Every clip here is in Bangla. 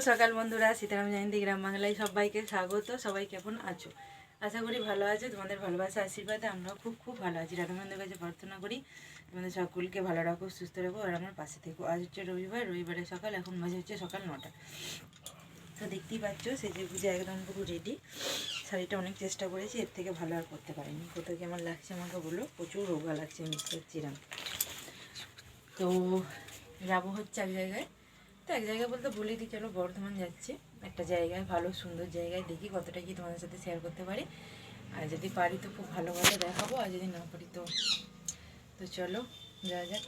সকাল বন্ধুরা, সীতারাম জয়ন্তী গ্রাম বাংলায় সবাইকে স্বাগত। সবাই কেমন আছো? আশা করি ভালো আছো। তোমাদের ভালোবাসা আশীর্বাদে আমরাও খুব খুব ভালো আছি। রাধামান্দের কাছে প্রার্থনা করি তোমাদের সকলকে ভালো রাখো, সুস্থ রাখো আর আমার পাশে থেকো। আজ হচ্ছে রবিবারের সকাল, এখন বাজে হচ্ছে সকাল 9টা। তো দেখতেই পাচ্ছ সেজে গুজে একদম পুরো রেডি। শাড়িটা অনেক চেষ্টা করেছি, এর থেকে ভালো আর করতে পারিনি। কোথাও কেমন লাগছে আমাকে বলো, প্রচুর রোগা লাগছে, মিস করছিলাম। তো যাবো হচ্ছে এক জায়গায়, তো এক জায়গায় বলতে বলে দিই, চলো বর্ধমান যাচ্ছি একটা জায়গায়, ভালো সুন্দর জায়গায়। দেখি কতটা কি তোমাদের সাথে শেয়ার করতে পারি। আর যদি পারি তো খুব ভালো ভালো দেখাবো, আর যদি না পারি তো চলো যাওয়া যাক।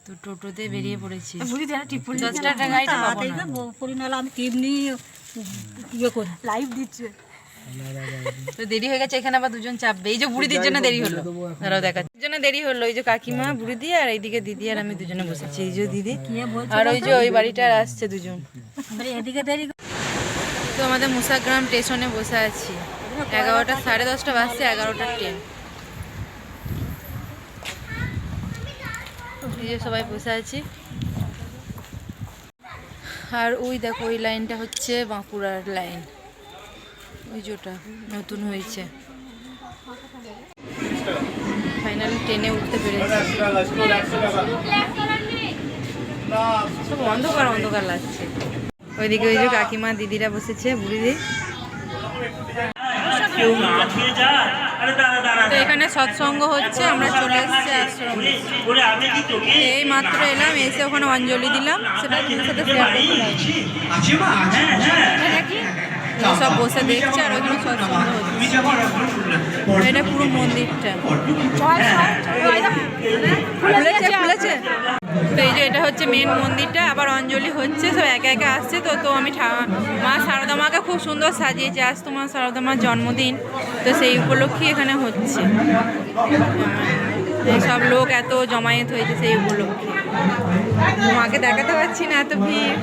তো টোটোতে বেরিয়ে পড়েছি। 10 টাকা গাড়িটা পাবো না, আমি তেমনি ইয়ে করি, লাইভ দিচ্ছে। তো দেরি হয়ে গেছে, এখানে আবার দুজন চাপবে। এই যে বুড়িদির জন্য দেরি হলো, ধরো দেখাচ্ছি জন্য দেরি হলো। এই যে কাকিমা বুড়িদি আর এইদিকে দিদি আর আমি দুজনে বসেছি। এই যে দিদি আর ওই যে ওই বাড়িটার আসছে দুজন। এদিকে দেরি। তো আমাদের মুসাগ্রাম স্টেশনে বসে আছি। 11টা 10:30 বাজছে, 11টার ট্রেন। এই যে সবাই বসে আছি। আর ওই দেখো ওই লাইনটা হচ্ছে বাঁকুড়ার লাইন, ওই যেটা নতুন হয়েছে। ফাইনালি ট্রেনে উঠতে পেরেছি। সব অন্ধকার অন্ধকার লাগছে। ওইদিকে ওই যে কাকিমা দিদিরা বসেছে, বুড়িদি। তো এখানে সৎসঙ্গ হচ্ছে, আমরা চলে এসেছি আশ্রমে। এই মাত্র এলাম, এসে ওখানে অঞ্জলি দিলাম, সেটা তোমার সাথে শেয়ার করতে। সব বসে দেখছে আর ওইখানে সৎসঙ্গ হচ্ছে। এটা পুরো মন্দিরটা খুলেছে খুলেছে। তো এই যে এটা হচ্ছে মেন মন্দিরটা, আবার অঞ্জলি হচ্ছে, সব একা একা আসছে। তো আমি মা শারদা মাকে খুব সুন্দর সাজিয়েছে, আজ তোমার শারদা মার জন্মদিন, তো সেই উপলক্ষে এখানে হচ্ছে। সব লোক এত জমায়েত হয়েছে সেই উপলক্ষে। মাকে দেখাতে পারছি না, এত ভিড়।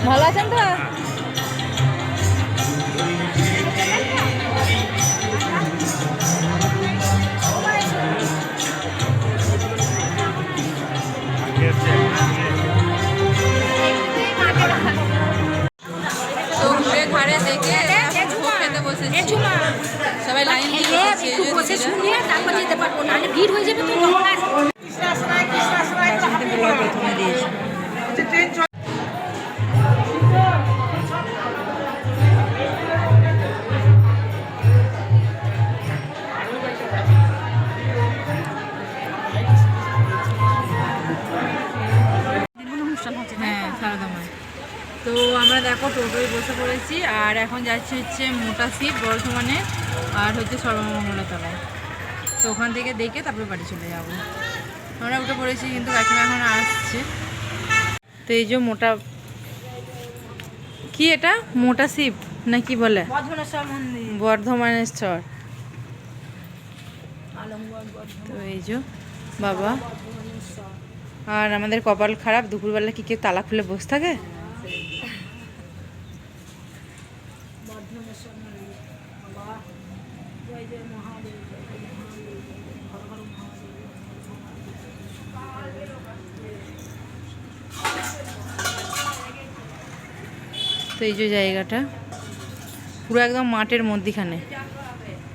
ভালো আছেন তো? ঘরে দেখে খেতে বসেছি, সবাই লাইন দিয়ে বসে শুনিয়ে তারপর যেতে পারবো না, ভিড় হয়ে যাবে। প্রথমে দিয়েছি তো আমরা দেখো টোটোয় বসে পড়েছি, আর এখন যাচ্ছি হচ্ছে মোটা শিব বর্ধমানে, আর হচ্ছে সর্বমঙ্গলা তলায়। তো ওখান থেকে দেখে তারপরে বাড়ি চলে যাবো। আমরা উঠে পড়েছি, কিন্তু কাকিমা এখন আসছে। তো এই যে মোটা, কি এটা মোটা শিব না কি বলে, বর্ধমানেশ্বর। তো এই যে বাবা, আর আমাদের কপাল খারাপ, দুপুরবেলা কি কেউ তালা খুলে বসে থাকে? তো এই যে জায়গাটা পুরো একদম মাঠের মধ্যিখানে,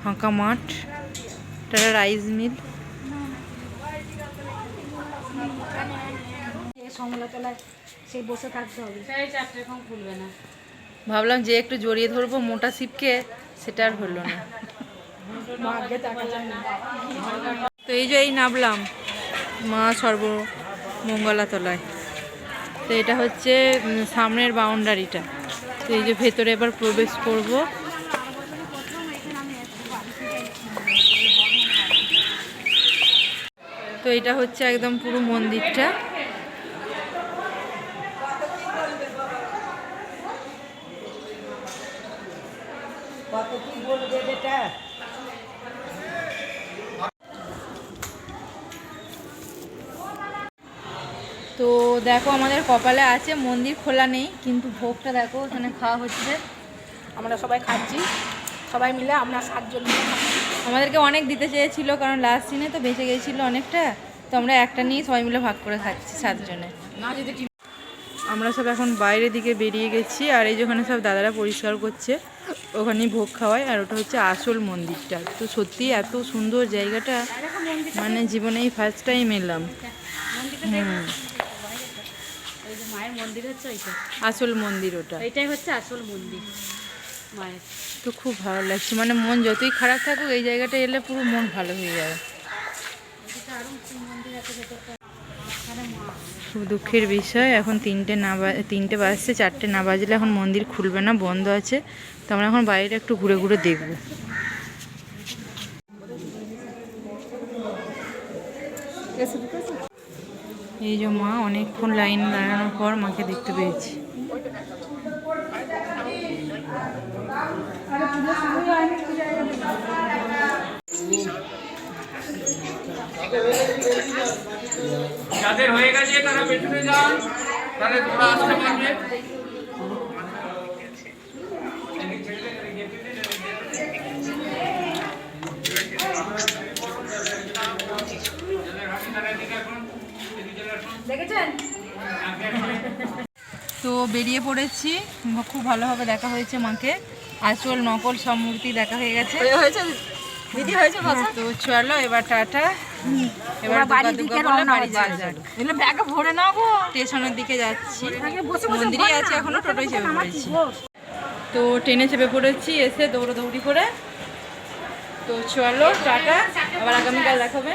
ফাঁকা মাঠ, এটা রাইস মিল। ভাবলাম যে একটু জড়িয়ে ধরবো মোটা শিবকে, সেটা আর হলো না। তো এই যে এই নামলাম মা সর্বমঙ্গলা তলায়। তো এটা হচ্ছে সামনের বাউন্ডারিটা। তো এই যে ভেতরে এবার প্রবেশ করব। তো এটা হচ্ছে একদম পুরো মন্দিরটা। তো দেখো আমাদের কপালে আছে, মন্দির খোলা নেই, কিন্তু ভোগটা দেখো এখানে খাওয়া হচ্ছে। আমরা সবাই খাচ্ছি, সবাই মিলে আমরা 7 জন মিলে খাচ্ছি। আমাদেরকে অনেক দিতে চেয়েছিল, কারণ লাস্ট সিনে তো বেঁচে গিয়েছিলো অনেকটা, তো আমরা একটা নিয়ে সবাই মিলে ভাগ করে খাচ্ছি 7 জনে। না যদি আমরা সব এখন বাইরের দিকে বেরিয়ে গেছি, আর এই যেখানে সব দাদারা পরিষ্কার করছে, ওখানেই ভোগ খাওয়ায়। আর ওটা হচ্ছে আসল মন্দিরটা। তো সত্যি এত সুন্দর জায়গাটা, মানে জীবনেই ফার্স্ট টাইম এলাম। ওই যে মায়ের মন্দির হচ্ছে ওইটা, আসল মন্দির ওটা, এইটাই হচ্ছে আসল মন্দির মায়ের। তো খুব ভালো লাগছে, মানে মন যতই খারাপ থাকুক এই জায়গাটা এলে পুরো মন ভালো হয়ে যাবে। খুব দুঃখের বিষয়, এখন 3টে বাজছে, 4টে না বাজলে এখন মন্দির খুলবে না, বন্ধ আছে। তো আমরা এখন বাইরে একটু ঘুরে ঘুরে দেখব। এই যে মা, অনেকক্ষণ লাইন দাঁড়ানোর পর মাকে দেখতে পেয়েছি। যাদের হয়ে গেছে তারা পেছনে যান, তাহলে তোমরা আসতে পারবে। তো বেরিয়ে পড়েছি, খুব ভালোভাবে দেখা হয়েছে মাকে, আসল নকল সব মূর্তি দেখা হয়ে গেছে। দিদি হয়েছে তো চলো এবার টাটা, এবার বাড়ির দিকে রওনা বাড়ি যাওয়া যাক। এগুলো ব্যাগে ভরে নাও গো। স্টেশনের দিকে যাচ্ছি, বসে বসে মন্দিরেই ভর আছে না, এখনো, টোটোয় চেপে পড়েছি। বস। তো ট্রেনে চেপে পড়েছি, এসে দৌড়াদৌড়ি করে। তো চলো টাটা, আবার আগামীকাল দেখাবে।